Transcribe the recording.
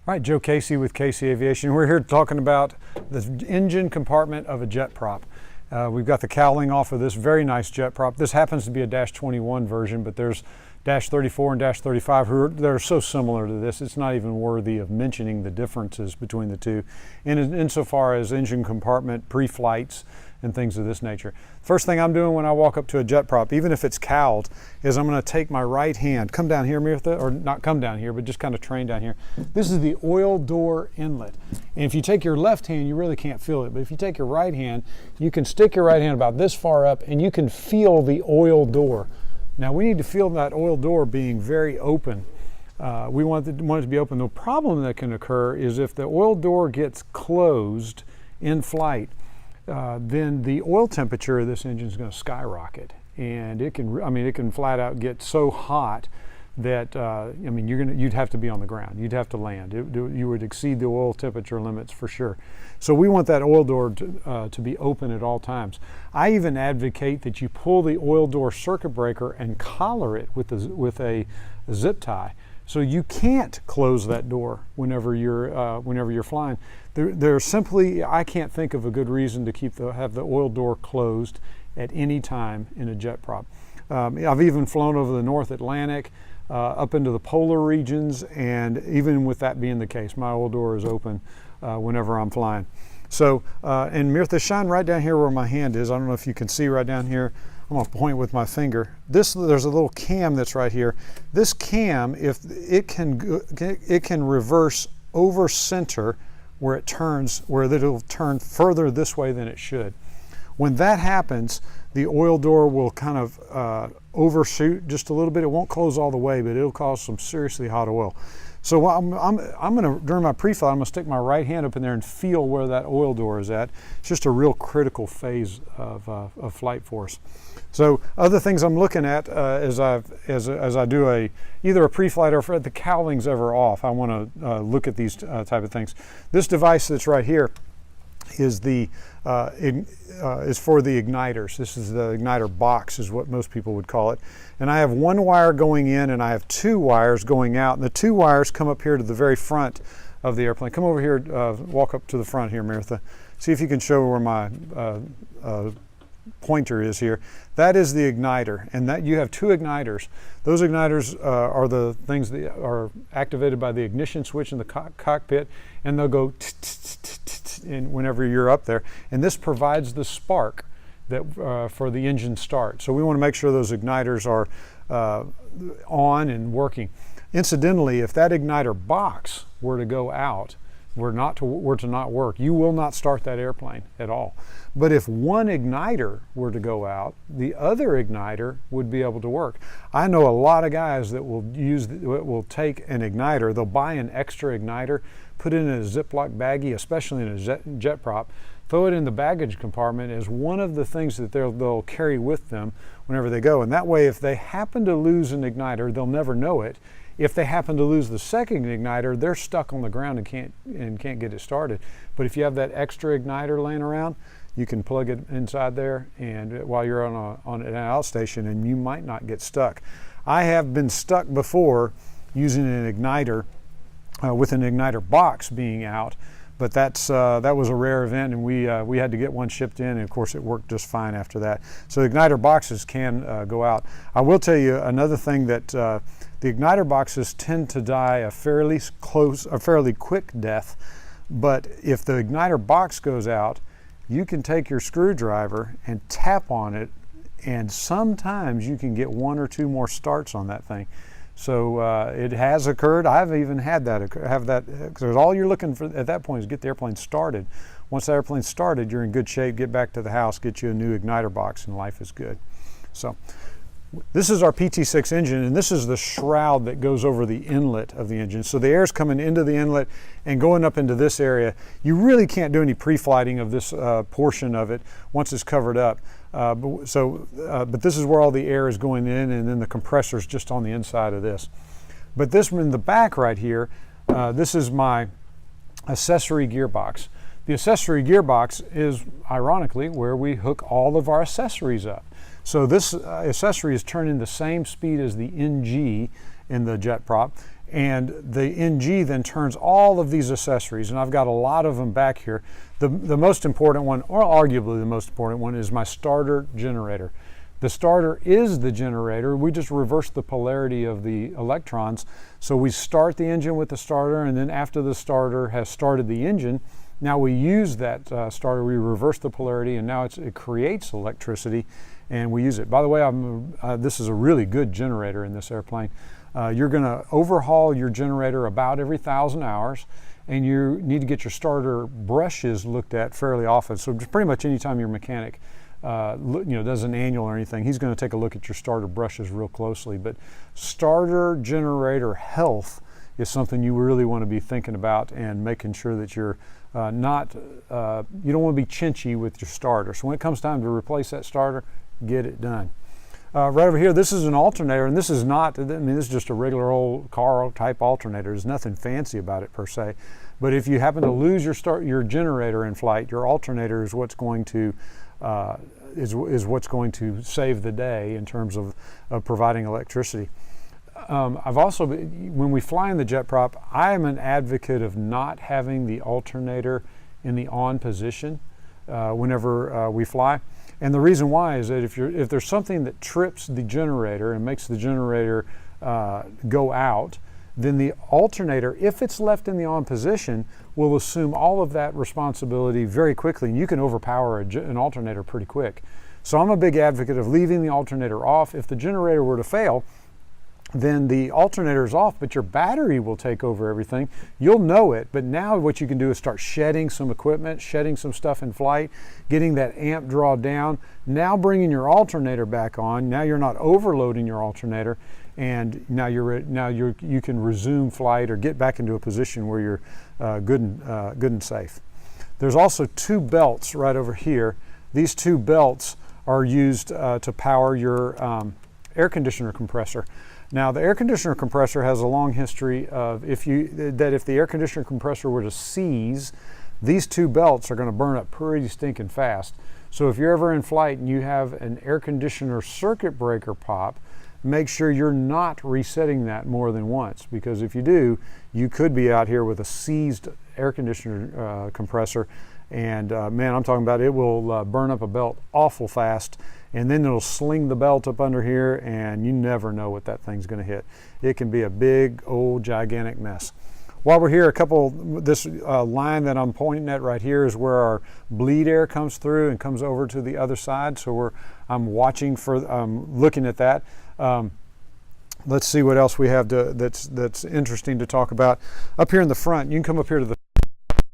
All right, Joe Casey with Casey Aviation. We're here talking about the engine compartment of a JetPROP. We've got the cowling off of this very nice JetPROP. This happens to be a -21 version, but there's -34 and -35 that are so similar to this, it's not even worthy of mentioning the differences between the two insofar as engine compartment pre-flights and things of this nature. First thing I'm doing when I walk up to a JetPROP, even if it's cowled, is I'm going to take my right hand, come down here, Mirtha, or not come down here, but just kind of train down here. This is the oil door inlet. And if you take your left hand, you really can't feel it. But if you take your right hand, you can stick your right hand about this far up and you can feel the oil door. Now we need to feel that oil door being very open. We want it to be open. The problem that can occur is if the oil door gets closed in flight, then the oil temperature of this engine is going to skyrocket, and it can flat out get so hot that you'd have to be on the ground, you'd have to land. You would exceed the oil temperature limits for sure. So we want that oil door to be open at all times. I even advocate that you pull the oil door circuit breaker and collar it with a zip tie. So you can't close that door whenever you're flying. There's simply, I can't think of a good reason to have the oil door closed at any time in a JetPROP. I've even flown over the North Atlantic, up into the polar regions, and even with that being the case, my oil door is open whenever I'm flying. So, and Mirtha, shine right down here where my hand is. I don't know if you can see right down here. I'm going to point with my finger. There's a little cam that's right here. This cam, if it can reverse over center where it'll turn further this way than it should. When that happens, the oil door will kind of overshoot just a little bit. It won't close all the way, but it'll cause some seriously hot oil. So I'm going to, during my pre-flight, I'm going to stick my right hand up in there and feel where that oil door is at. It's just a real critical phase of flight for us. So other things I'm looking at as I do either a pre-flight or if the cowling's ever off, I want to look at these type of things. This device that's right here is is for the igniters. This is the igniter box, is what most people would call it. And I have one wire going in and I have two wires going out. And the two wires come up here to the very front of the airplane. Come over here, walk up to the front here, Mirtha. See if you can show where my pointer is here. That is the igniter, and that you have two igniters. Those igniters are the things that are activated by the ignition switch in the cockpit, and they'll go whenever you're up there. And this provides the spark that for the engine start. So we want to make sure those igniters are on and working. Incidentally, if that igniter box were to go out, were to not work, you will not start that airplane at all. But if one igniter were to go out, the other igniter would be able to work. I know a lot of guys that will take an igniter, they'll buy an extra igniter, put it in a Ziploc baggie, especially in a JetPROP, throw it in the baggage compartment as one of the things that they'll carry with them whenever they go. And that way, if they happen to lose an igniter, they'll never know it. If they happen to lose the second igniter, they're stuck on the ground and can't get it started. But if you have that extra igniter laying around, you can plug it inside there, and while you're on an outstation, and you might not get stuck. I have been stuck before using an igniter with an igniter box being out, but that was a rare event, and we had to get one shipped in, and of course it worked just fine after that. So igniter boxes can go out. I will tell you another thing, that the igniter boxes tend to die a fairly quick death, but if the igniter box goes out, you can take your screwdriver and tap on it, and sometimes you can get one or two more starts on that thing. So it has occurred. I've even had that because all you're looking for at that point is get the airplane started. Once the airplane's started, you're in good shape. Get back to the house, get you a new igniter box, and life is good. So this is our PT6 engine, and this is the shroud that goes over the inlet of the engine. So the air's coming into the inlet and going up into this area. You really can't do any pre-flighting of this portion of it once it's covered up. But this is where all the air is going in, and then the compressor's just on the inside of this. But this one in the back right here, this is my accessory gearbox. The accessory gearbox is, ironically, where we hook all of our accessories up. So this accessory is turning the same speed as the NG in the JetPROP, And the NG then turns all of these accessories, and I've got a lot of them back here. The most important one, or arguably the most important one, is my starter generator. The starter is the generator. We just reverse the polarity of the electrons. So we start the engine with the starter, and then after the starter has started the engine, now we use that starter, we reverse the polarity, and now it creates electricity, and we use it. By the way, this is a really good generator in this airplane. You're going to overhaul your generator about every 1,000 hours, and you need to get your starter brushes looked at fairly often. So just pretty much anytime your mechanic does an annual or anything, he's going to take a look at your starter brushes real closely. But starter generator health is something you really want to be thinking about and making sure that you're you don't want to be chinchy with your starter. So when it comes time to replace that starter, get it done. Right over here, this is an alternator, and this is not, this is just a regular old car type alternator. There's nothing fancy about it per se. But if you happen to lose your generator in flight, your alternator is what's going to save the day in terms of providing electricity. I've also, when we fly in the JetPROP, I am an advocate of not having the alternator in the on position whenever we fly. And the reason why is that if there's something that trips the generator and makes the generator go out, then the alternator, if it's left in the on position, will assume all of that responsibility very quickly, and you can overpower an alternator pretty quick. So I'm a big advocate of leaving the alternator off. If the generator were to fail, then the alternator is off, but your battery will take over everything. You'll know it, but now what you can do is start shedding some equipment, shedding some stuff in flight, getting that amp draw down, now bringing your alternator back on. Now you're not overloading your alternator, and now you can resume flight or get back into a position where you're good and safe. There's also two belts right over here. These two belts are used to power your air conditioner compressor. Now, the air conditioner compressor has a long history of if the air conditioner compressor were to seize, these two belts are going to burn up pretty stinking fast. So if you're ever in flight and you have an air conditioner circuit breaker pop, make sure you're not resetting that more than once, because if you do, you could be out here with a seized air conditioner compressor, and man, I'm talking about it will burn up a belt awful fast, and then it'll sling the belt up under here, and you never know what that thing's going to hit. It can be a big, old, gigantic mess. While we're here, this line that I'm pointing at right here is where our bleed air comes through and comes over to the other side. So I'm watching for, looking at that. Let's see what else we have that's interesting to talk about. Up here in the front, you can come up here to the